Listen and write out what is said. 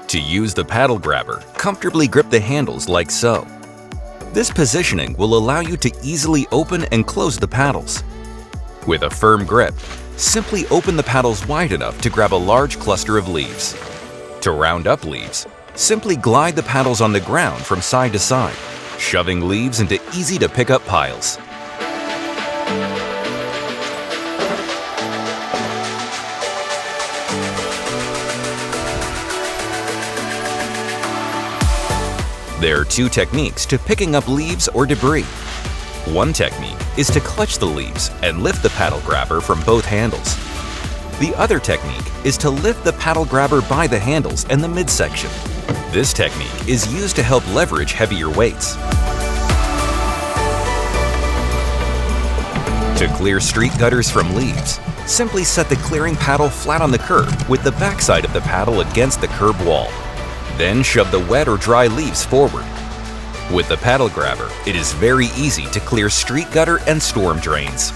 To use the paddle grabber, comfortably grip the handles like so. This positioning will allow you to easily open and close the paddles. With a firm grip, simply open the paddles wide enough to grab a large cluster of leaves. To round up leaves, simply glide the paddles on the ground from side to side, shoving leaves into easy-to-pick-up piles. There are two techniques to picking up leaves or debris. One technique is to clutch the leaves and lift the paddle grabber from both handles. The other technique is to lift the paddle grabber by the handles and the midsection. This technique is used to help leverage heavier weights. To clear street gutters from leaves, simply set the clearing paddle flat on the curb with the backside of the paddle against the curb wall. Then shove the wet or dry leaves forward. With the paddle grabber, it is very easy to clear street gutter and storm drains.